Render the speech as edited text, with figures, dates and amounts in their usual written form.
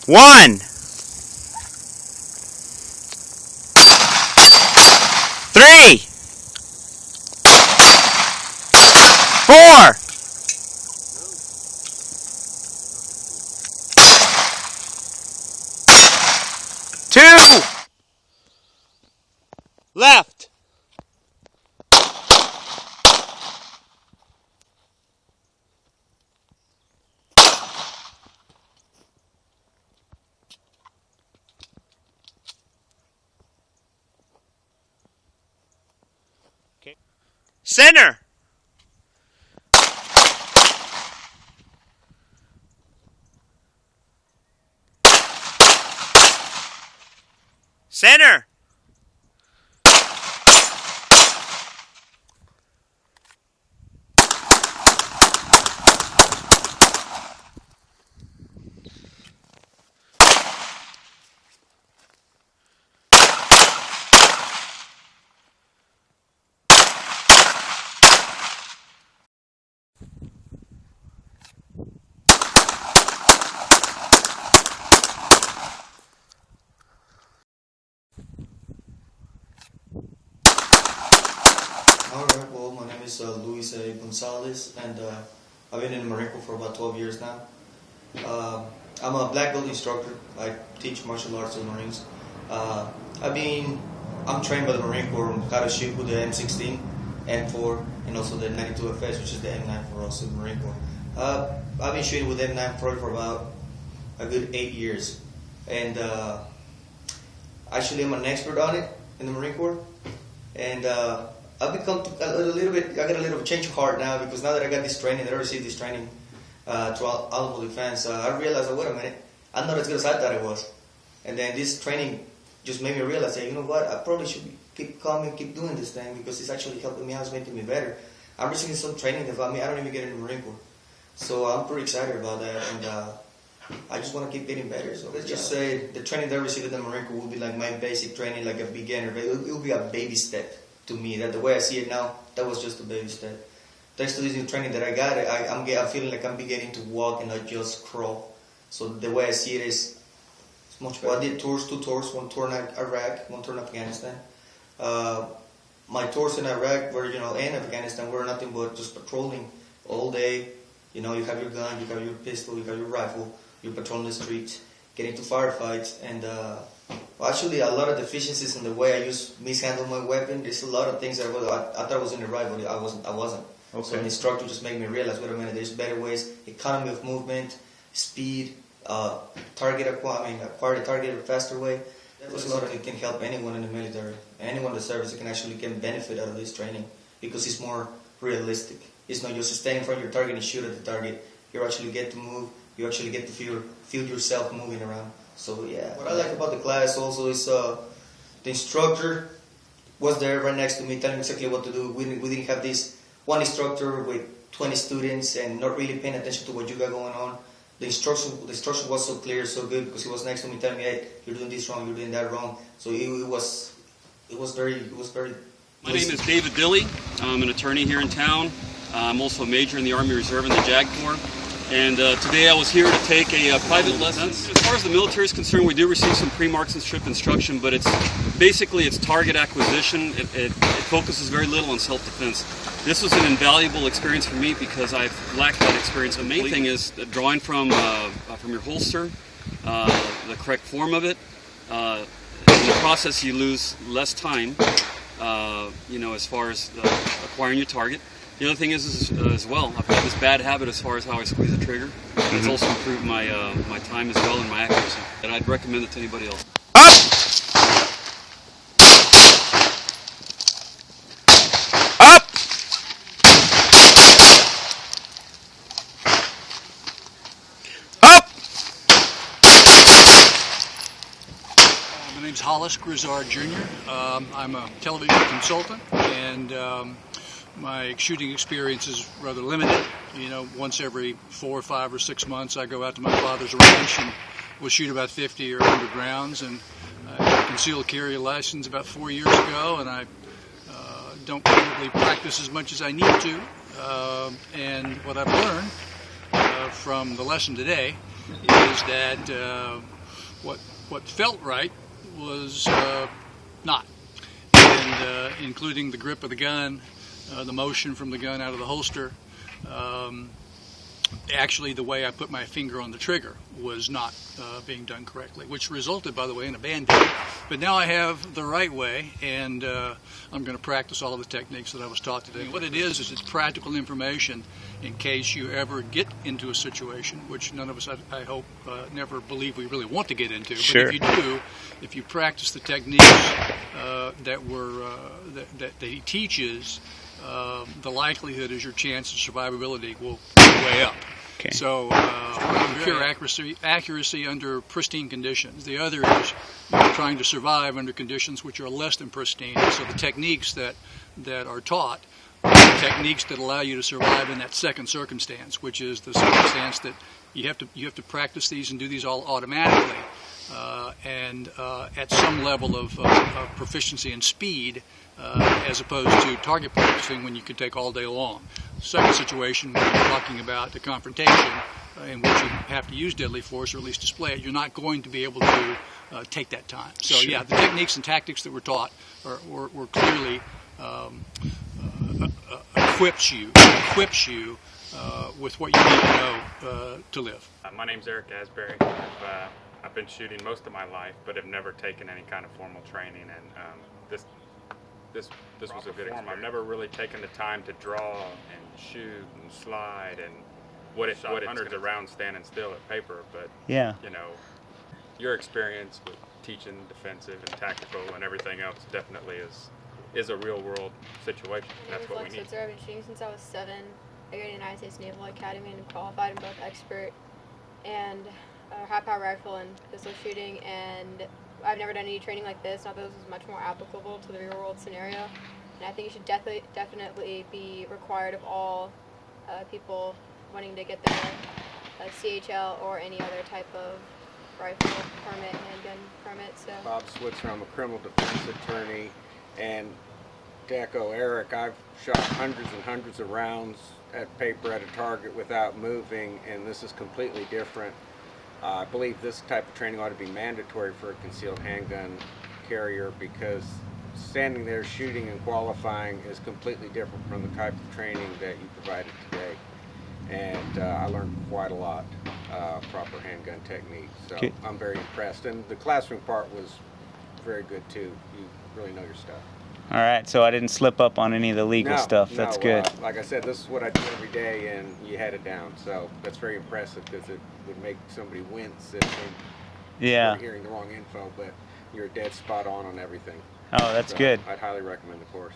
1, 3, 4, 2, left. Okay. Center. Center. Alright, well, my name is Luis Gonzalez, and I've been in the Marine Corps for about 12 years now. I'm a black belt instructor. I teach martial arts to the Marines. I'm trained by the Marine Corps on how to shoot with the M16, M4, and also the 92FS, which is the M9 for us in the Marine Corps. I've been shooting with M9 probably for about a good 8 years, and actually I'm an expert on it in the Marine Corps, and I've become a little bit, I got a little change of heart now, because now that I got this training, that I received this training through Alamo Defense, I realized, wait a minute, I'm not as good as I thought I was. And then this training just made me realize that, you know what, I probably should keep coming, keep doing this thing, because it's actually helping me out, it's making me better. I'm receiving some training that I don't even get in the Marine Corps. So I'm pretty excited about that, and I just want to keep getting better. So let's just say the training that I received in the Marine Corps will be like my basic training, like a beginner. It will be a baby step to me. That the way I see it now, that was just a baby step. Thanks to this new training that I got, I'm feeling like I'm beginning to walk and not just crawl. So the way I see it is it's much better. Well, I did tours, 2 tours, 1 tour in Iraq, 1 tour in Afghanistan. My tours in Iraq were, and Afghanistan were nothing but just patrolling all day. You have your gun, you have your pistol, you have your rifle, you're patrolling the streets, getting to firefights, and actually a lot of deficiencies in the way I mishandle my weapon. There's a lot of things that I thought I was in the right, but I wasn't. Okay. So an instructor just made me realize, wait a minute, there's better ways, economy of movement, speed, acquire the target a faster way. There's a lot of it can help anyone in the military, anyone in the service that can actually get benefit out of this training, because it's more realistic. It's not just staying in front of your target and shoot at the target. You actually get to move, you actually get to feel yourself moving around. So yeah, what I like about the class also is the instructor was there right next to me telling me exactly what to do. We didn't have this one instructor with 20 students and not really paying attention to what you got going on. The instruction was so clear, so good, because he was next to me telling me, hey, you're doing this wrong, you're doing that wrong. So it was very. My name is David Dilley. I'm an attorney here in town. I'm also a major in the Army Reserve in the JAG Corps. And today I was here to take a private lesson. As far as the military is concerned, we do receive some pre-marksmanship instruction, but it's target acquisition. It focuses very little on self-defense. This was an invaluable experience for me because I've lacked that experience. The main thing is drawing from your holster, the correct form of it. In the process, you lose less time, as far as acquiring your target. The other thing is as well, I've got this bad habit as far as how I squeeze the trigger. Mm-hmm. It's also improved my time as well and my accuracy. And I'd recommend it to anybody else. Up! Up! My name's Hollis Grizzard Jr. I'm a television consultant, and my shooting experience is rather limited. Once every 4 or 5 or 6 months I go out to my father's ranch and we'll shoot about 50 or 100 rounds. And I got a concealed carry license about 4 years ago, and I don't probably practice as much as I need to. And what I've learned from the lesson today is that what felt right was not, and including the grip of the gun, the motion from the gun out of the holster. Actually, the way I put my finger on the trigger was not being done correctly, which resulted, by the way, in a Band-Aid. But now I have the right way, and I'm going to practice all of the techniques that I was taught today. What it is it's practical information in case you ever get into a situation, which none of us, I hope, never believe we really want to get into. Sure. But if you do, if you practice the techniques that he teaches, the likelihood is your chance of survivability will go way up. Okay. So pure accuracy under pristine conditions. The other is you're trying to survive under conditions which are less than pristine. So the techniques that are taught are the techniques that allow you to survive in that second circumstance, which is the circumstance that you have to practice these and do these all automatically, and at some level of proficiency and speed, as opposed to target practicing when you could take all day long. Second situation, when you're talking about the confrontation in which you have to use deadly force or at least display it, you're not going to be able to take that time. So Sure. yeah, the techniques and tactics that were taught were clearly equips you with what you need to know to live. My name's Eric Asbury. I've been shooting most of my life, but have never taken any kind of formal training, and this was a good experience. I've never really taken the time to draw and shoot and slide and what it hundreds of rounds standing still at paper, but Yeah. you know, your experience with teaching defensive and tactical and everything else definitely is a real world situation. That's what we need. I've been shooting since I was 7. I go to the United States Naval Academy and I'm qualified in both expert and high power rifle and pistol shooting, and I've never done any training like this. Not that this is much more applicable to the real world scenario, and I think it should definitely be required of all people wanting to get their CHL or any other type of rifle permit, handgun permit. So Bob Switzer, I'm a criminal defense attorney, and to echo Eric, I've shot hundreds and hundreds of rounds at paper at a target without moving, and this is completely different. I believe this type of training ought to be mandatory for a concealed handgun carrier, because standing there shooting and qualifying is completely different from the type of training that you provided today. And I learned quite a lot, proper handgun techniques. So Okay. I'm very impressed. And the classroom part was very good too. You really know your stuff. All right, so I didn't slip up on any of the legal stuff. That's good. Like I said, this is what I do every day, and you had it down. So that's very impressive, because it would make somebody wince if they Yeah. were hearing the wrong info, but you're dead spot on everything. Oh, that's So good. I'd highly recommend the course.